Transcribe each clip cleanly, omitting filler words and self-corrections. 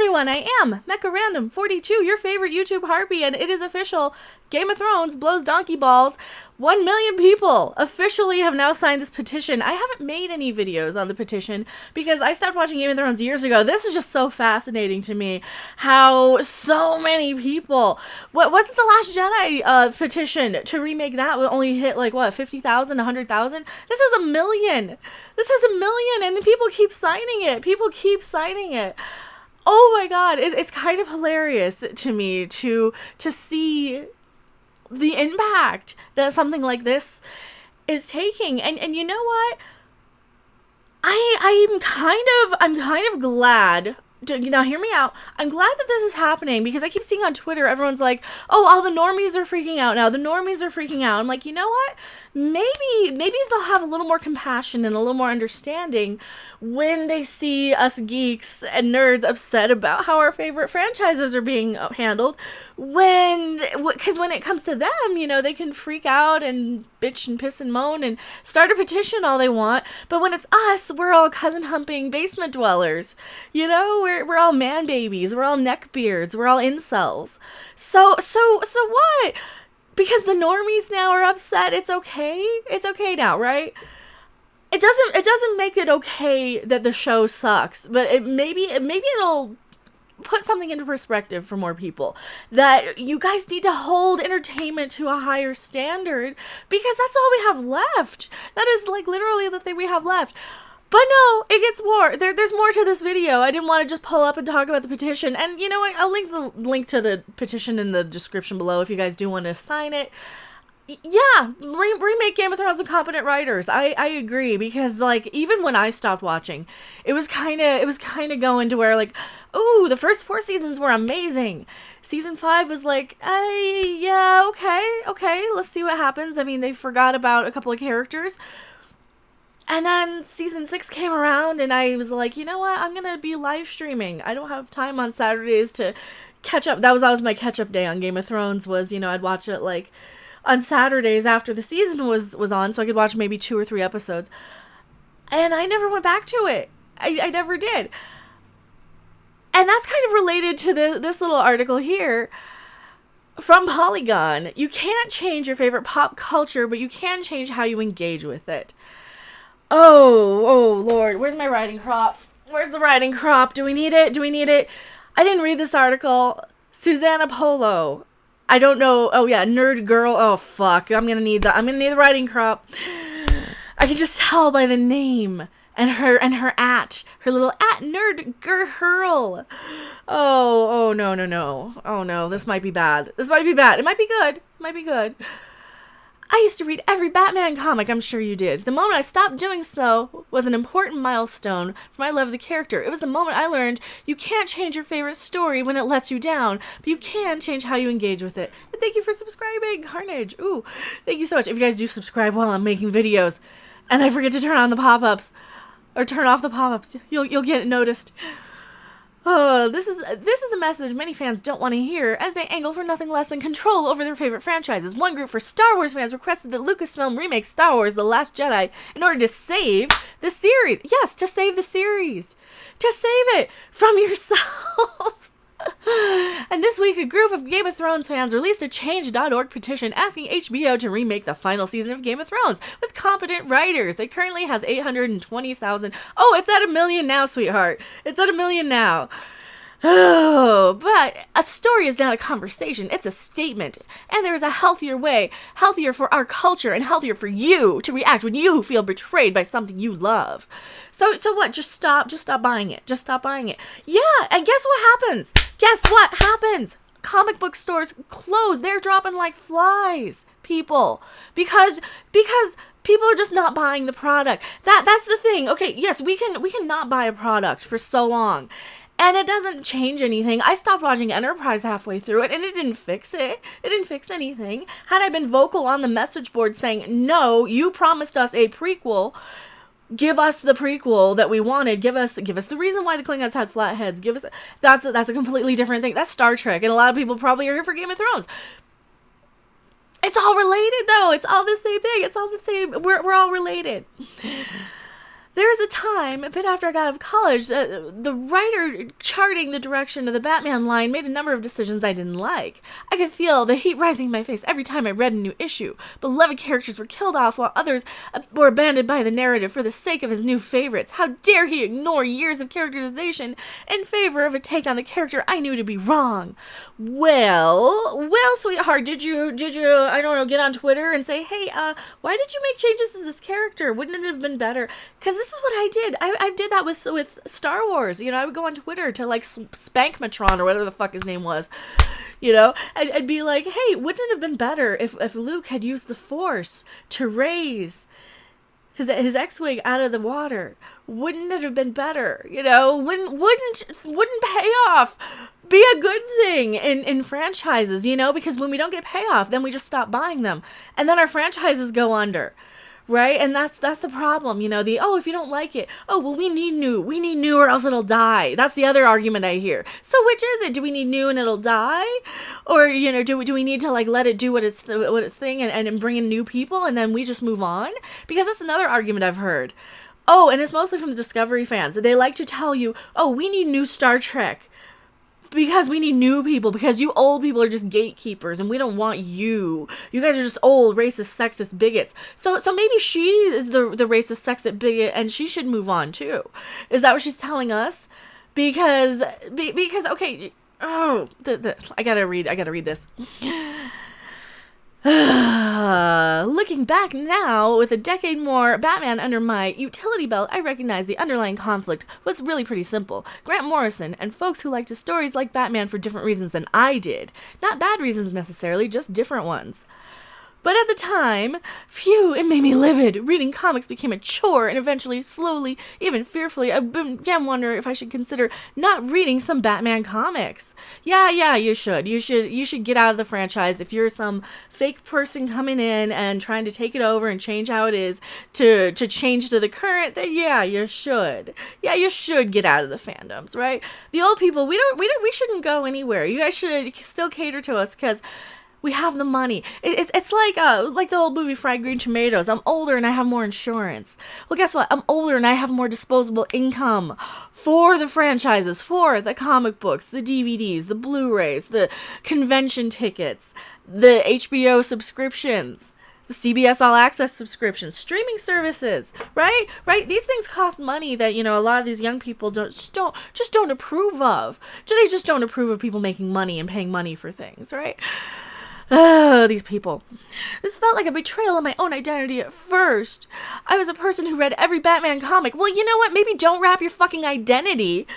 everyone, I am Mecha Random 42, your favorite YouTube harpy, and it is official. Game of Thrones blows donkey balls. 1 million people officially have now signed this petition. I haven't made any videos on the petition because I stopped watching Game of Thrones years ago. This is just so fascinating to me how so many people... What wasn't the Last Jedi petition to remake that only hit like what, 50,000, 100,000? This is 1 million. This is 1 million, and the people keep signing it. People keep signing it. Oh my god, it's kind of hilarious to me to see the impact that something like this is taking. And you know what? I'm kind of glad. Now hear me out. I'm glad that this is happening because I keep seeing on Twitter everyone's like, "Oh, all the normies are freaking out now. The normies are freaking out." I'm like, you know what? Maybe they'll have a little more compassion and a little more understanding when they see us geeks and nerds upset about how our favorite franchises are being handled. Because when it comes to them, you know, they can freak out and bitch and piss and moan and start a petition all they want. But when it's us, we're all cousin humping basement dwellers. You know, we're all man babies. We're all neckbeards. We're all incels. So what? Because the normies now are upset, it's okay? It's okay now, right? It doesn't make it okay that the show sucks, but maybe it'll put something into perspective for more people. That you guys need to hold entertainment to a higher standard because that's all we have left. That is like literally the thing we have left. But no, it gets more. There's more to this video. I didn't want to just pull up and talk about the petition. And you know what? I'll link to the petition in the description below if you guys do want to sign it. Yeah, remake Game of Thrones with competent writers. I agree because like even when I stopped watching, it was kind of going to where like, ooh, the first 4 seasons were amazing. Season 5 was like, yeah, okay, let's see what happens. I mean, they forgot about a couple of characters. And then season 6 came around and I was like, you know what? I'm going to be live streaming. I don't have time on Saturdays to catch up. That was my catch up day on Game of Thrones was, you know, I'd watch it like on Saturdays after the season was on so I could watch maybe 2 or 3 episodes. And I never went back to it. I never did. And that's kind of related to this little article here from Polygon. You can't change your favorite pop culture, but you can change how you engage with it. Oh, Lord. Where's my writing crop? Where's the writing crop? Do we need it? I didn't read this article. Susanna Polo. I don't know. Oh, yeah. Nerd girl. Oh, fuck. I'm gonna need the writing crop. I can just tell by the name. And her little nerd girl. Oh, no. Oh, no. This might be bad. It might be good. I used to read every Batman comic, I'm sure you did. The moment I stopped doing so was an important milestone for my love of the character. It was the moment I learned you can't change your favorite story when it lets you down, but you can change how you engage with it. And thank you for subscribing, Carnage. Ooh, thank you so much. If you guys do subscribe while I'm making videos, and I forget to turn on the pop-ups, or turn off the pop-ups, you'll get noticed. Oh, this is a message many fans don't want to hear as they angle for nothing less than control over their favorite franchises. One group for Star Wars fans requested that Lucasfilm remake Star Wars The Last Jedi in order to save the series. Yes, to save the series. To save it from yourselves. And this week, a group of Game of Thrones fans released a Change.org petition asking HBO to remake the final season of Game of Thrones with competent writers. It currently has 820,000. Oh, it's at 1 million now, sweetheart. It's at 1 million now. Oh, but a story is not a conversation. It's a statement. And there is a healthier way, healthier for our culture and healthier for you to react when you feel betrayed by something you love. So what? Just stop buying it. Just stop buying it. Yeah, and guess what happens? Comic book stores close. They're dropping like flies, people. Because people are just not buying the product. That's the thing. Okay, yes, we can not buy a product for so long. And it doesn't change anything. I stopped watching Enterprise halfway through it, and it didn't fix it. It didn't fix anything. Had I been vocal on the message board saying, no, you promised us a prequel, give us the prequel that we wanted, give us the reason why the Klingons had flat heads, that's a completely different thing. That's Star Trek, and a lot of people probably are here for Game of Thrones. It's all related, though. It's all the same thing. It's all the same. We're all related. There was a time, a bit after I got out of college, the writer charting the direction of the Batman line made a number of decisions I didn't like. I could feel the heat rising in my face every time I read a new issue. Beloved characters were killed off while others were abandoned by the narrative for the sake of his new favorites. How dare he ignore years of characterization in favor of a take on the character I knew to be wrong? Well, sweetheart, did you, I don't know, get on Twitter and say, hey, why did you make changes to this character? Wouldn't it have been better? Because this is what I did. I did that with Star Wars. You know, I would go on Twitter to, like, Spankmatron or whatever the fuck his name was. You know, I'd be like, hey, wouldn't it have been better if Luke had used the Force to raise his X-Wing out of the water? Wouldn't it have been better? You know, wouldn't payoff be a good thing in franchises, you know? Because when we don't get payoff, then we just stop buying them. And then our franchises go under. Right? And that's the problem, you know, if you don't like it, well, we need new or else it'll die. That's the other argument I hear. So which is it? Do we need new and it'll die? Or, you know, do we need to, like, let it do what its thing and bring in new people and then we just move on? Because that's another argument I've heard. Oh, and it's mostly from the Discovery fans. They like to tell you, we need new Star Trek. Because we need new people, because you old people are just gatekeepers, and we don't want you. You guys are just old, racist, sexist bigots. So maybe she is the racist, sexist bigot, and she should move on, too. Is that what she's telling us? Because okay, I gotta read this. Looking back now, with a decade more Batman under my utility belt, I recognize the underlying conflict was really pretty simple. Grant Morrison and folks who liked his stories liked Batman for different reasons than I did. Not bad reasons necessarily, just different ones. But at the time, it made me livid. Reading comics became a chore, and eventually, slowly, even fearfully, I began wondering if I should consider not reading some Batman comics. Yeah, you should. You should get out of the franchise. If you're some fake person coming in and trying to take it over and change how it is to change to the current, then yeah, you should. Yeah, you should get out of the fandoms, right? The old people, we shouldn't go anywhere. You guys should still cater to us because we have the money. It's like the old movie Fried Green Tomatoes. I'm older and I have more insurance. Well, guess what? I'm older and I have more disposable income for the franchises, for the comic books, the DVDs, the Blu-rays, the convention tickets, the HBO subscriptions, the CBS All Access subscriptions, streaming services, right? These things cost money that, you know, a lot of these young people just don't approve of. They just don't approve of people making money and paying money for things, right? Oh, these people. This felt like a betrayal of my own identity at first. I was a person who read every Batman comic. Well, you know what? Maybe don't wrap your fucking identity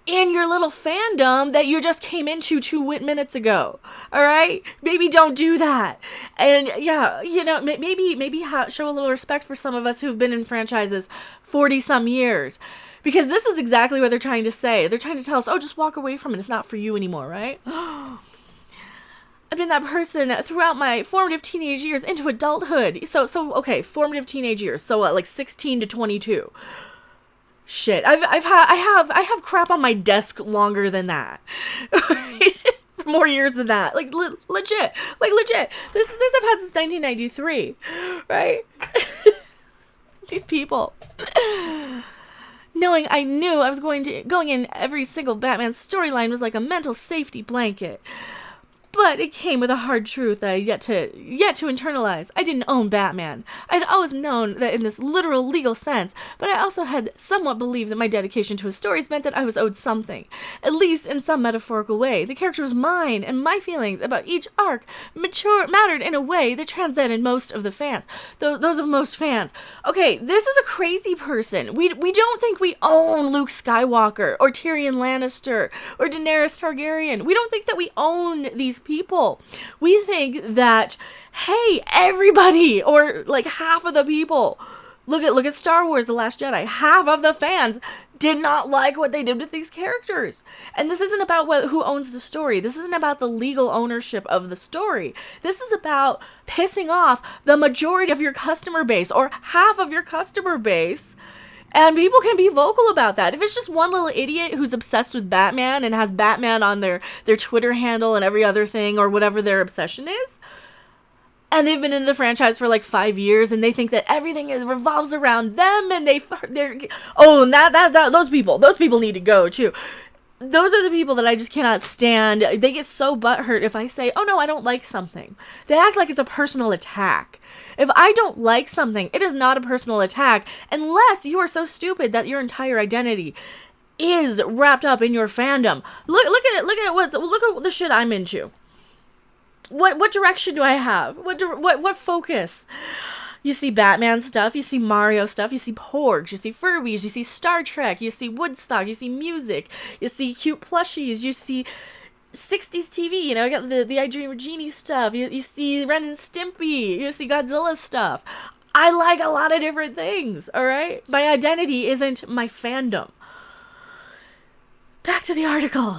in your little fandom that you just came into 2 minutes ago. All right? Maybe don't do that. And yeah, you know, maybe show a little respect for some of us who've been in franchises 40 some years. Because this is exactly what they're trying to say. They're trying to tell us, just walk away from it. It's not for you anymore, right? I've been that person throughout my formative teenage years into adulthood. So okay, formative teenage years. So like 16 to 22. Shit, I have crap on my desk longer than that. More years than that. Like legit. This I've had since 1993, right? These people. Knowing I knew I was going in every single Batman storyline was like a mental safety blanket. But it came with a hard truth that I yet to internalize. I didn't own Batman. I'd always known that in this literal legal sense, but I also had somewhat believed that my dedication to his stories meant that I was owed something, at least in some metaphorical way. The character was mine, and my feelings about each arc mattered in a way that transcended most of the fans. Those of most fans. Okay, this is a crazy person. We don't think we own Luke Skywalker, or Tyrion Lannister, or Daenerys Targaryen. We don't think that we own these people. We think that, hey, everybody, or like half of the people, look at Star Wars The Last Jedi, half of the fans did not like what they did with these characters. And this isn't about who owns the story. This isn't about the legal ownership of the story. This is about pissing off the majority of your customer base, or half of your customer base. And people can be vocal about that. If it's just one little idiot who's obsessed with Batman and has Batman on their Twitter handle and every other thing or whatever their obsession is, And they've been in the franchise for like 5 years, and they think that everything revolves around them, and those people need to go too. Those are the people that I just cannot stand. They get so butthurt if I say, oh no, I don't like something. They act like it's a personal attack. If I don't like something, it is not a personal attack unless you are so stupid that your entire identity is wrapped up in your fandom. Look at the shit I'm into. What direction do I have? What focus? You see Batman stuff, you see Mario stuff, you see Porgs, you see Furbies, you see Star Trek, you see Woodstock, you see music, you see cute plushies, you see 60s TV, you know, you got the I Dream of Jeannie stuff, you see Ren and Stimpy, you see Godzilla stuff. I like a lot of different things, alright? My identity isn't my fandom. Back to the article.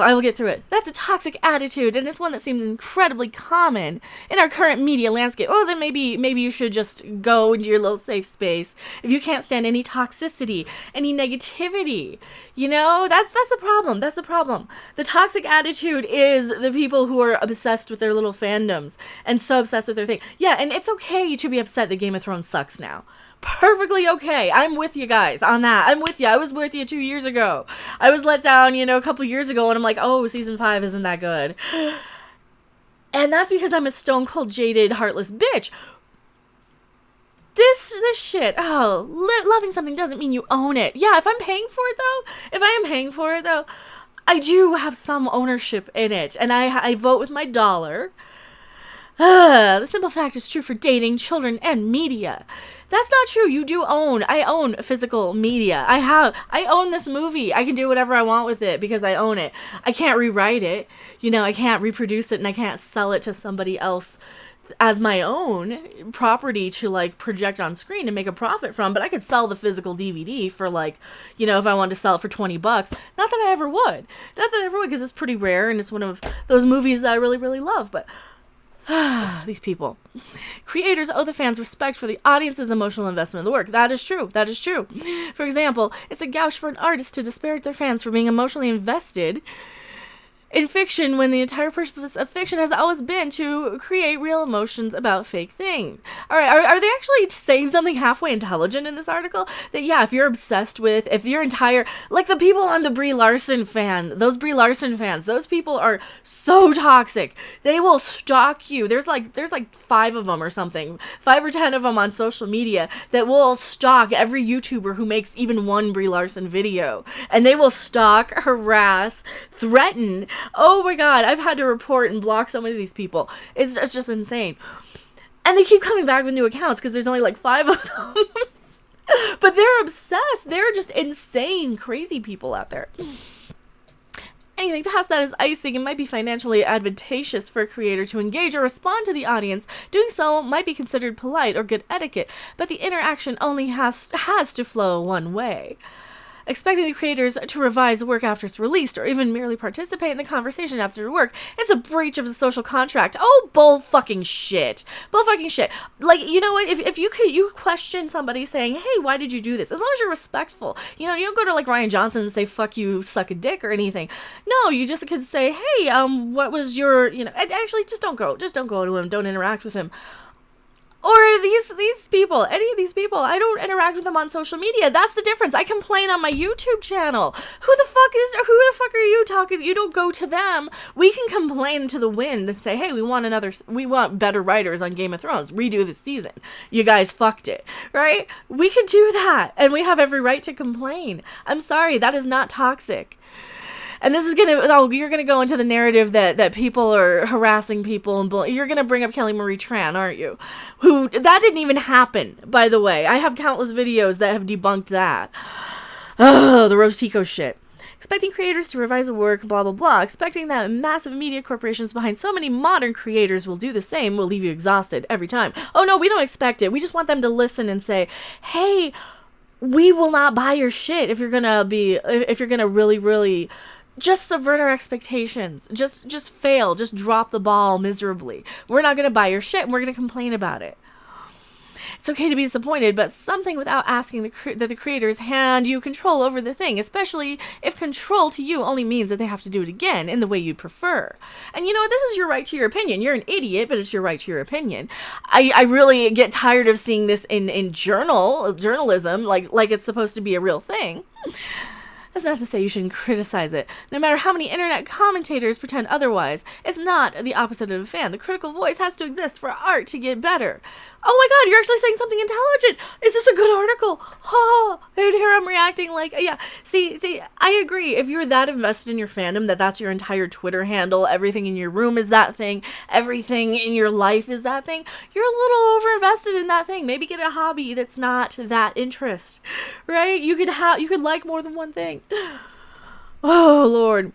I will get through it. That's a toxic attitude, and it's one that seems incredibly common in our current media landscape. Oh, then maybe you should just go into your little safe space if you can't stand any toxicity, any negativity. You know, that's the problem. That's the problem. The toxic attitude is the people who are obsessed with their little fandoms and so obsessed with their thing. Yeah, and it's okay to be upset that Game of Thrones sucks now. Perfectly okay. I'm with you guys on that. I'm with you. I was with you 2 years ago. I was let down, you know, a couple years ago, and I'm like, oh, season 5 isn't that good. And that's because I'm a stone cold, jaded, heartless bitch. This shit, loving something doesn't mean you own it. Yeah, if I'm paying for it though, I do have some ownership in it, and I vote with my dollar. The simple fact is true for dating, children, and media. That's not true. You do own. I own physical media. I own this movie. I can do whatever I want with it because I own it. I can't rewrite it. You know, I can't reproduce it, and I can't sell it to somebody else as my own property to like project on screen and make a profit from. But I could sell the physical DVD for like, you know, if I wanted to sell it for $20. Not that I ever would. Because it's pretty rare, and it's one of those movies that I really, really love. But these people. Creators owe the fans respect for the audience's emotional investment in the work. That is true. For example, it's a gouge for an artist to disparage their fans for being emotionally invested in fiction when the entire purpose of fiction has always been to create real emotions about fake things. Alright, are they actually saying something halfway intelligent in this article? That yeah, if you're obsessed with, if your entire, like the people on the Brie Larson fans, those people are so toxic. They will stalk you. There's like 5 of them or something, 5 or 10 of them on social media that will stalk every YouTuber who makes even one Brie Larson video. And they will stalk, harass, threaten. Oh my god, I've had to report and block so many of these people. It's just insane. And they keep coming back with new accounts because there's only like 5 of them. But they're obsessed. They're just insane, crazy people out there. Anything past that is icing. It might be financially advantageous for a creator to engage or respond to the audience. Doing so might be considered polite or good etiquette, but the interaction only has to flow one way. Expecting the creators to revise the work after it's released or even merely participate in the conversation after the work is a breach of the social contract. Oh, bull fucking shit. Like, you know what? If you question somebody saying, hey, why did you do this? As long as you're respectful. You know, you don't go to like Ryan Johnson and say, fuck you, suck a dick or anything. No, you just could say, hey, what was your, you know, actually just don't go to him. Don't interact with him. Or these people, any of these people, I don't interact with them on social media. That's the difference. I complain on my YouTube channel. Who the fuck are you talking? You don't go to them. We can complain to the wind and say, hey, we want better writers on Game of Thrones. Redo the season. You guys fucked it, right? We could do that, and we have every right to complain. I'm sorry, that is not toxic. And this is you're gonna go into the narrative that people are harassing people and you're gonna bring up Kelly Marie Tran, aren't you? That didn't even happen, by the way. I have countless videos that have debunked that. Oh, the Rostico shit. Expecting creators to revise the work, blah, blah, blah. Expecting that massive media corporations behind so many modern creators will do the same will leave you exhausted every time. Oh no, we don't expect it. We just want them to listen and say, hey, we will not buy your shit if you're gonna really, really just subvert our expectations. Just fail. Just drop the ball miserably. We're not going to buy your shit, and we're going to complain about it. It's okay to be disappointed, but something without asking that the creators hand you control over the thing, especially if control to you only means that they have to do it again in the way you'd prefer. And you know what? This is your right to your opinion. You're an idiot, but it's your right to your opinion. I really get tired of seeing this in journalism, like it's supposed to be a real thing. That's not to say you shouldn't criticize it. No matter how many internet commentators pretend otherwise, it's not the opposite of a fan. The critical voice has to exist for art to get better. Oh my god, you're actually saying something intelligent! Is this a good article? Oh, and here I'm reacting like, yeah. See, I agree. If you're that invested in your fandom, that's your entire Twitter handle, everything in your room is that thing, everything in your life is that thing, you're a little over-invested in that thing. Maybe get a hobby that's not that interest, right? You could like more than one thing. Oh, Lord.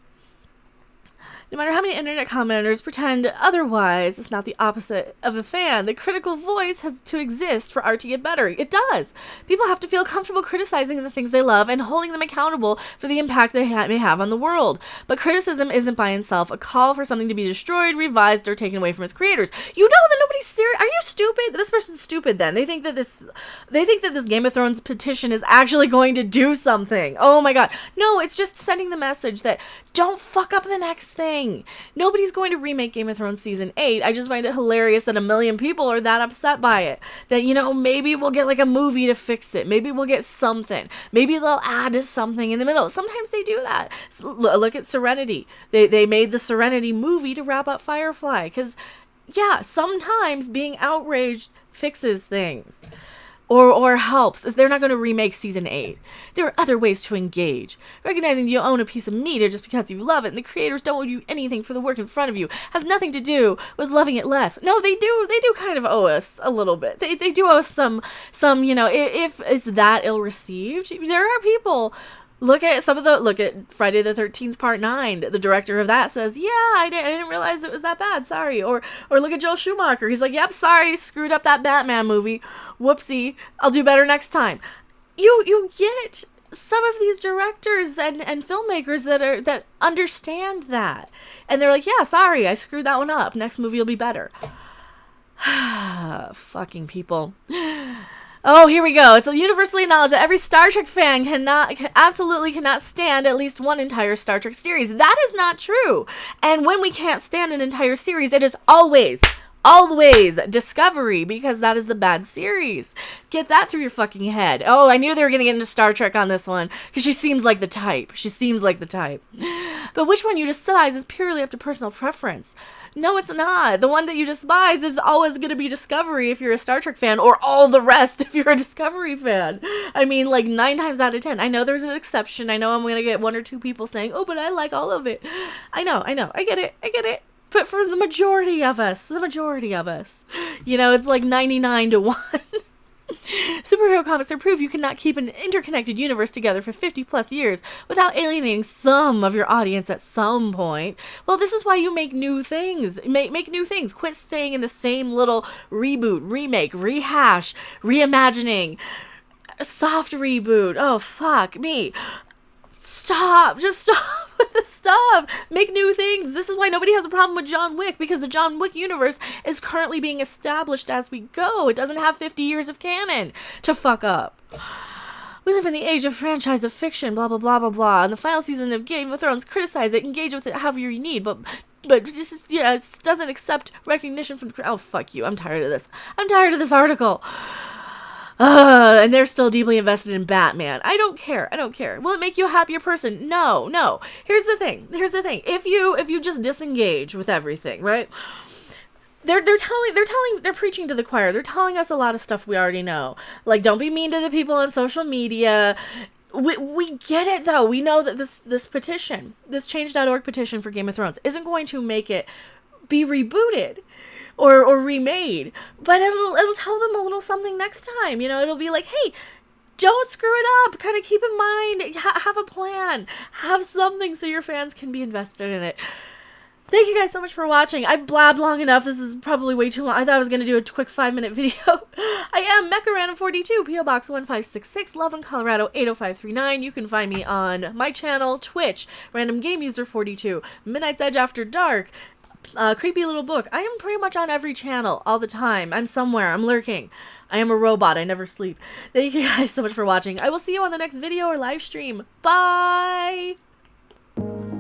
No matter how many internet commenters pretend otherwise, it's not the opposite of a fan. The critical voice has to exist for art to get better. It does. People have to feel comfortable criticizing the things they love and holding them accountable for the impact they may have on the world. But criticism isn't by itself a call for something to be destroyed, revised, or taken away from its creators. You know that nobody's serious. Are you stupid? This person's stupid then. They think that this Game of Thrones petition is actually going to do something. Oh my god. No, it's just sending the message that don't fuck up the next thing. Nobody's going to remake Game of Thrones season 8. I just find it hilarious that 1 million people are that upset by it. That, maybe we'll get like a movie to fix it. Maybe we'll get something. Maybe they'll add something in the middle. Sometimes they do that. Look at Serenity. They made the Serenity movie to wrap up Firefly. Because, yeah, sometimes being outraged fixes things. Or helps. They're not going to remake season 8. There are other ways to engage. Recognizing you own a piece of media just because you love it and the creators don't owe you anything for the work in front of you has nothing to do with loving it less. No, they do kind of owe us a little bit. They do owe us some, if it's that ill-received. There are people. Look at Friday the 13th Part 9. The director of that says, yeah, I didn't realize it was that bad. Sorry. Or look at Joel Schumacher. He's like, yep, sorry, screwed up that Batman movie. Whoopsie. I'll do better next time. You get some of these directors and filmmakers that understand that. And they're like, yeah, sorry, I screwed that one up. Next movie will be better. Fucking people. Oh, here we go. It's universally acknowledged that every Star Trek fan absolutely cannot stand at least one entire Star Trek series. That is not true. And when we can't stand an entire series, it is always Discovery, because that is the bad series. Get that through your fucking head. Oh, I knew they were going to get into Star Trek on this one, because she seems like the type. But which one you despise is purely up to personal preference. No, it's not. The one that you despise is always going to be Discovery if you're a Star Trek fan, or all the rest if you're a Discovery fan. I mean, like 9 times out of 10. I know there's an exception. I know I'm going to get 1 or 2 people saying, oh, but I like all of it. I know. I get it. But for the majority of us, it's like 99 to 1. Superhero comics are proof you cannot keep an interconnected universe together for 50 plus years without alienating some of your audience at some point. Well, this is why you make new things. Make new things. Quit staying in the same little reboot, remake, rehash, reimagining, soft reboot. Oh, fuck me. Stop. Just stop with the stuff. Make new things. This is why nobody has a problem with John Wick, because the John Wick universe is currently being established as we go. It doesn't have 50 years of canon to fuck up. We live in the age of franchise of fiction, blah, blah, blah, blah, blah. And the final season of Game of Thrones, criticize it, engage with it however you need, but this is, it doesn't accept recognition from the... Oh, fuck you. I'm tired of this. I'm tired of this article. And they're still deeply invested in Batman. I don't care. Will it make you a happier person? No. Here's the thing. If you just disengage with everything, right? They're preaching to the choir. They're telling us a lot of stuff we already know. Like, don't be mean to the people on social media. We get it, though. We know that this petition, this change.org petition for Game of Thrones, isn't going to make it be rebooted or remade, but it'll tell them a little something next time. It'll be like, hey, don't screw it up. Kind of keep in mind, have a plan, have something so your fans can be invested in it. Thank you guys so much for watching. I've blabbed long enough. This is probably way too long. I thought I was going to do a quick 5-minute video. I am Mecha Random 42, P.O. Box 1566, Loveland, Colorado 80539. You can find me on my channel, Twitch, Random Game User 42, Midnight's Edge After Dark, Creepy Little Book. I am pretty much on every channel all the time. I'm somewhere. I'm lurking. I am a robot. I never sleep. Thank you guys so much for watching. I will see you on the next video or live stream. Bye!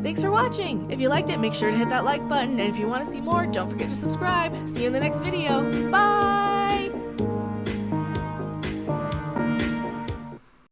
Thanks for watching. If you liked it, make sure to hit that like button. And if you want to see more, don't forget to subscribe. See you in the next video. Bye!